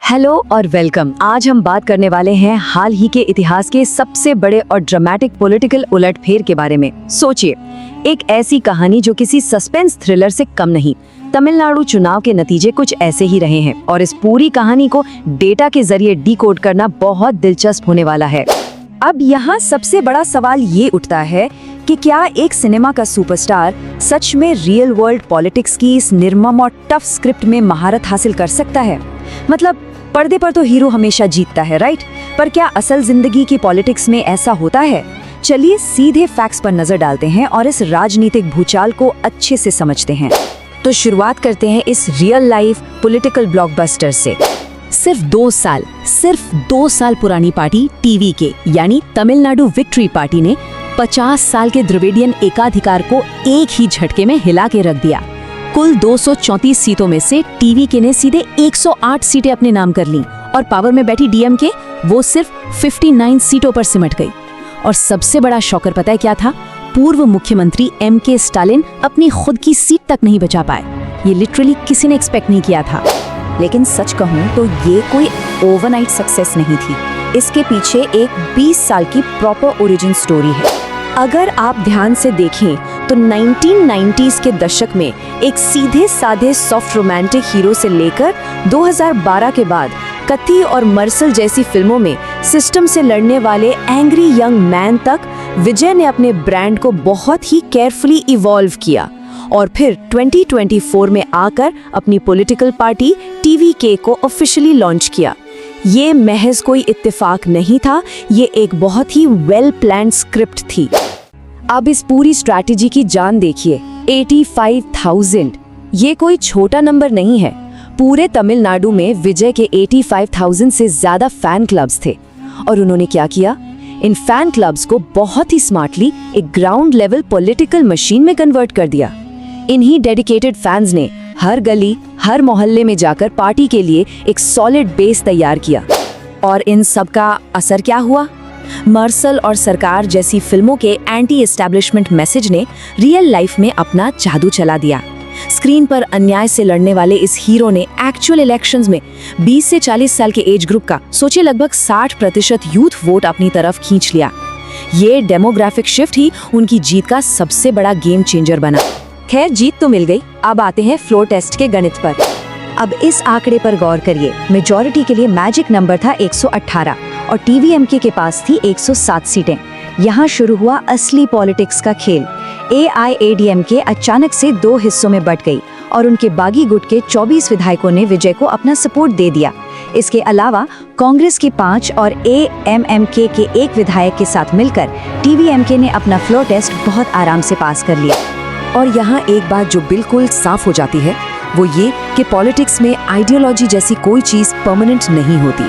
Hello और welcome. आज हम बात करने वाले हैं हाल ही के इतिहास के सबसे बड़े और ड्रामेटिक पॉलिटिकल उलटफेर के बारे में। सोचिए, एक ऐसी कहानी जो किसी सस्पेंस थ्रिलर से कम नहीं। तमिलनाडु चुनाव के नतीजे कुछ ऐसे ही रहे हैं और इस पूरी कहानी को डेटा के जरिए डिकोड करना बहुत दिलचस्प होने वाला है। अब यहाँ सबसे बड़ा सवाल ये उठता है कि क्या एक सिनेमा का सुपरस्टार सच में रियल वर्ल्ड पॉलिटिक्स की इस निर्मम और टफ स्क्रिप्ट में महारत हासिल कर सकता है। मतलब पर्दे पर तो हीरो हमेशा जीतता है, राइट? पर क्या असल जिंदगी की पॉलिटिक्स में ऐसा होता है? चलिए सीधे फैक्ट्स पर नजर डालते हैं और इस राजनीतिक भूचाल को अच्छे से समझते हैं। तो शुरुआत करते हैं इस रियल लाइफ पॉलिटिकल ब्लॉकबस्टर से। सिर्फ 2 साल पुरानी पार्टी टीवी के यानी तमिलनाडु विक्ट्री पार्टी ने 50 साल के द्रविडियन एकाधिकार को एक ही झटके में हिला के रख दिया। कुल 234 सीटों में से टीवीके ने सीधे 108 सीटें अपने नाम कर लीं और पावर में बैठी डीएमके वो सिर्फ 59 सीटों पर सिमट गई। और सबसे बड़ा शॉकर पता है क्या था? पूर्व मुख्यमंत्री एमके स्टालिन अपनी खुद की सीट तक नहीं बचा पाए। ये लिटरली किसी ने एक्सपेक्ट नहीं किया था। लेकिन सच कहूँ तो ये कोई ओवरनाइट सक्सेस नहीं थी। इसके पीछे एक 20 साल की प्रॉपर ओरिजिन स्टोरी है। अगर आप ध्यान से देखें तो 1990s के दशक में एक सीधे साधे सॉफ्ट रोमांटिक हीरो से लेकर 2012 के बाद कथी और मर्सल जैसी फिल्मों में सिस्टम से लड़ने वाले एंग्री यंग मैन तक विजय ने अपने ब्रांड को बहुत ही केयरफुली इवॉल्व किया और फिर 2024 में आकर अपनी पॉलिटिकल पार्टी टीवीके को ऑफिशियली लॉन्च किया। ये महज कोई इत्तेफाक नहीं था, ये एक बहुत ही वेल प्लान्ड स्क्रिप्ट थी। अब इस पूरी स्ट्रैटेजी की जान देखिए, 85,000। ये कोई छोटा नंबर नहीं है। पूरे तमिलनाडु में विजय के 85,000 से ज्यादा फैन क्लब्स थे और उन्होंने क्या किया? इन फैन क्लब्स को बहुत ही स्मार्टली एक ग्राउंड लेवल पॉलिटिकल मशीन में कन्वर्ट कर दिया। इन्हीं डेडिकेटेड फैंस ने हर गली, हर मोहल्ले में जाकर पार्टी के लिए एक सॉलिड बेस तैयार किया। और इन सब का असर क्या हुआ? मर्सल और सरकार जैसी फिल्मों के एंटी एस्टैब्लिशमेंट मैसेज ने रियल लाइफ में अपना जादू चला दिया। स्क्रीन पर अन्याय से लड़ने वाले इस हीरो ने एक्चुअल इलेक्शंस में 20 से 40 साल के एज ग्रुप का सोचिए लगभग 60% यूथ वोट अपनी तरफ खींच लिया। ये डेमोग्राफिक शिफ्ट ही उनकी जीत का सबसे बड़ा गेम चेंजर बना। खैर, जीत तो मिल गई। अब आते हैं फ्लोर टेस्ट के गणित पर। अब इस आंकड़े पर गौर करिए। मेजॉरिटी के लिए मैजिक नंबर था 118 और टीवीएमके के पास थी 107 सीटें। यहाँ शुरू हुआ असली पॉलिटिक्स का खेल। एआईएडीएमके अचानक से 2 हिस्सों में बंट गई और उनके बागी गुट के 24 विधायकों ने विजय को अपना सपोर्ट दे दिया। इसके अलावा कांग्रेस के 5 और एएमएमके के 1 विधायक के साथ मिलकर टीवीएमके ने अपना फ्लोर टेस्ट बहुत आराम से पास कर लिया। और यहाँ एक बात जो बिल्कुल साफ हो जाती है वो ये कि पॉलिटिक्स में आइडियोलॉजी जैसी कोई चीज परमानेंट नहीं होती।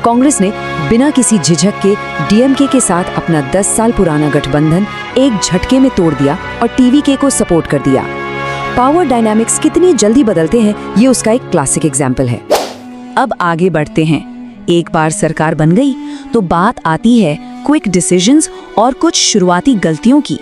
कांग्रेस ने बिना किसी झिझक के डीएमके के साथ अपना 10 साल पुराना गठबंधन एक झटके में तोड़ दिया और टीवीके को सपोर्ट कर दिया। पावर डायनामिक्स कितनी जल्दी बदलते हैं ये उसका एक क्लासिक एग्जाम्पल है। अब आगे बढ़ते हैं। एक बार सरकार बन गई तो बात आती है क्विक डिसीजंस और कुछ शुरुआती गलतियों की।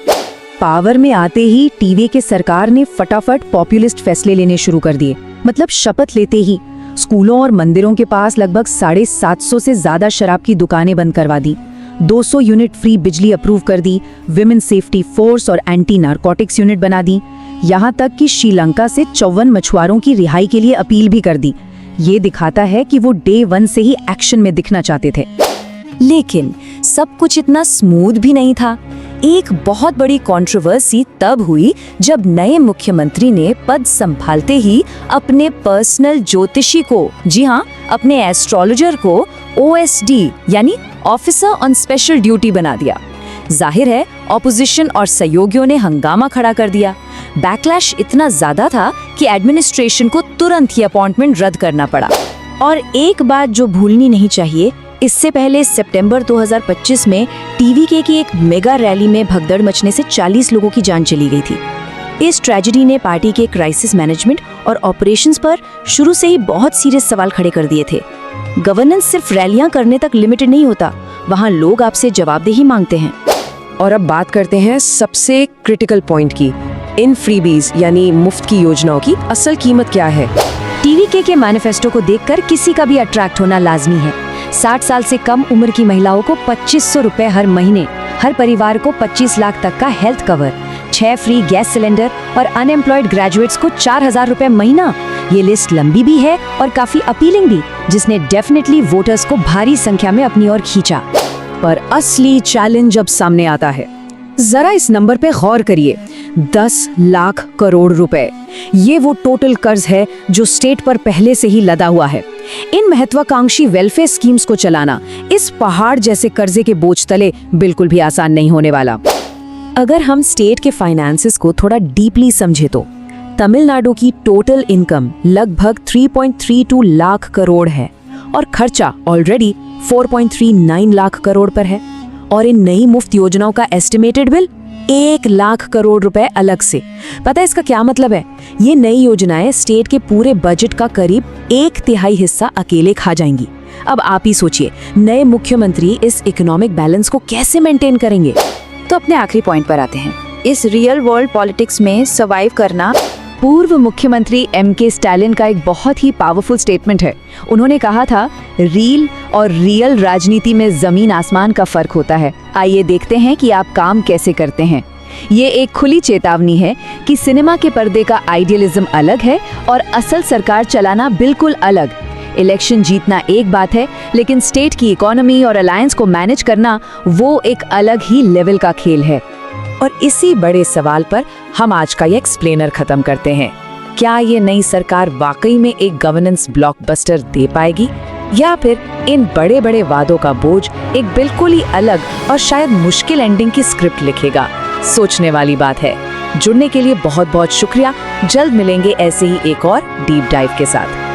पावर में आते ही टीवीके सरकार ने फटाफट पॉपुलिस्ट फैसले लेने शुरू कर दिए। मतलब शपथ लेते ही स्कूलों और मंदिरों के पास लगभग 750 से ज्यादा शराब की दुकानें बंद करवा दी, 200 यूनिट फ्री बिजली अप्रूव कर दी, विमेन सेफ्टी फोर्स और एंटी नारकोटिक्स यूनिट बना दी। यहाँ तक कि श्रीलंका से 54 मछुआरों की रिहाई के लिए अपील भी कर दी। ये दिखाता है कि वो डे 1 से ही एक्शन में दिखना चाहते थे। लेकिन सब कुछ इतना स्मूथ भी नहीं था। एक बहुत बड़ी कंट्रोवर्सी तब हुई जब नए मुख्यमंत्री ने पद संभालते ही अपने पर्सनल ज्योतिषी को, जी हाँ, अपने एस्ट्रोलॉजर को ओएसडी यानी ऑफिसर ऑन स्पेशल ड्यूटी बना दिया। जाहिर है ऑपोजिशन और सहयोगियों ने हंगामा खड़ा कर दिया। बैकलैश इतना ज्यादा था कि एडमिनिस्ट्रेशन को तुरंत ही अपॉइंटमेंट रद्द करना पड़ा। और एक बात जो भूलनी नहीं चाहिए, इससे पहले सितंबर 2025 में टीवीके की एक मेगा रैली में भगदड़ मचने से 40 लोगों की जान चली गई थी। इस ट्रेजेडी ने पार्टी के क्राइसिस मैनेजमेंट और ऑपरेशंस पर शुरू से ही बहुत सीरियस सवाल खड़े कर दिए थे। गवर्नेंस सिर्फ रैलियां करने तक लिमिटेड नहीं होता, वहां लोग आपसे जवाबदेही मांगते हैं। और अब बात करते हैं सबसे क्रिटिकल पॉइंट की, इन फ्रीबीज यानी मुफ्त की योजनाओं की असल कीमत क्या है। टीवीके के मैनिफेस्टो को देखकर किसी का भी अट्रैक्ट होना लाजमी है। 60 साल से कम उम्र की महिलाओं को 2500 रुपए हर महीने, हर परिवार को 25 लाख तक का health cover, 6 free gas cylinder और अनएम्प्लॉयड ग्रेजुएट्स को 4000 रुपए महीना। ये लिस्ट लंबी भी है और काफी अपीलिंग भी, जिसने डेफिनेटली वोटर्स को भारी संख्या में अपनी ओर खींचा। पर असली चैलेंज अब सामने आता है। जरा इस नंबर पे गौर करिए, 10 लाख करोड़ रुपए। ये वो टोटल कर्ज है जो स्टेट पर पहले से ही लदा हुआ है। इन महत्वाकांक्षी वेलफेयर स्कीम्स को चलाना इस पहाड़ जैसे कर्जे के बोझ तले बिल्कुल भी आसान नहीं होने वाला। अगर हम स्टेट के फाइनेंसेस को थोड़ा डीपली समझे तो तमिलनाडु की टोटल इनकम लगभग 3.32 लाख करोड़ है और खर्चा ऑलरेडी 4.39 लाख करोड़ पर है। और इन नई मुफ्त योजनाओं का एस्टिमेटेड बिल 1 लाख करोड़ रुपए अलग से। पता है इसका क्या मतलब है? ये नई योजनाएं स्टेट के पूरे बजट का करीब 1/3 हिस्सा अकेले खा जाएंगी। अब आप ही सोचिए, नए मुख्यमंत्री इस इकोनॉमिक बैलेंस को कैसे मेंटेन करेंगे? तो अपने आखिरी पॉइंट पर आते हैं। इस रियल वर्ल्ड पॉलिटिक्स में सर्वाइव करना पूर्व मुख्यमंत्री एम.के. स्टालिन का एक बहुत ही पावरफुल स्टेटमेंट है। उन्होंने कहा था, रील और रियल राजनीति में जमीन आसमान का फर्क होता है। आइए देखते हैं कि आप काम कैसे करते हैं। ये एक खुली चेतावनी है कि सिनेमा के पर्दे का आइडियलिज्म अलग है और असल सरकार चलाना बिल्कुल अलग। इलेक्शन जीतना एक बात है, लेकिन स्टेट की इकोनॉमी और अलायंस को मैनेज करना वो एक अलग ही लेवल का खेल है। और इसी बड़े सवाल पर हम आज का ये एक्सप्लेनर खत्म करते हैं। क्या ये नई सरकार वाकई में एक गवर्नेंस ब्लॉकबस्टर दे पाएगी, या फिर इन बड़े बड़े वादों का बोझ एक बिल्कुल ही अलग और शायद मुश्किल एंडिंग की स्क्रिप्ट लिखेगा? सोचने वाली बात है। जुड़ने के लिए बहुत बहुत शुक्रिया। जल्द मिलेंगे ऐसे ही एक और डीप डाइव के साथ।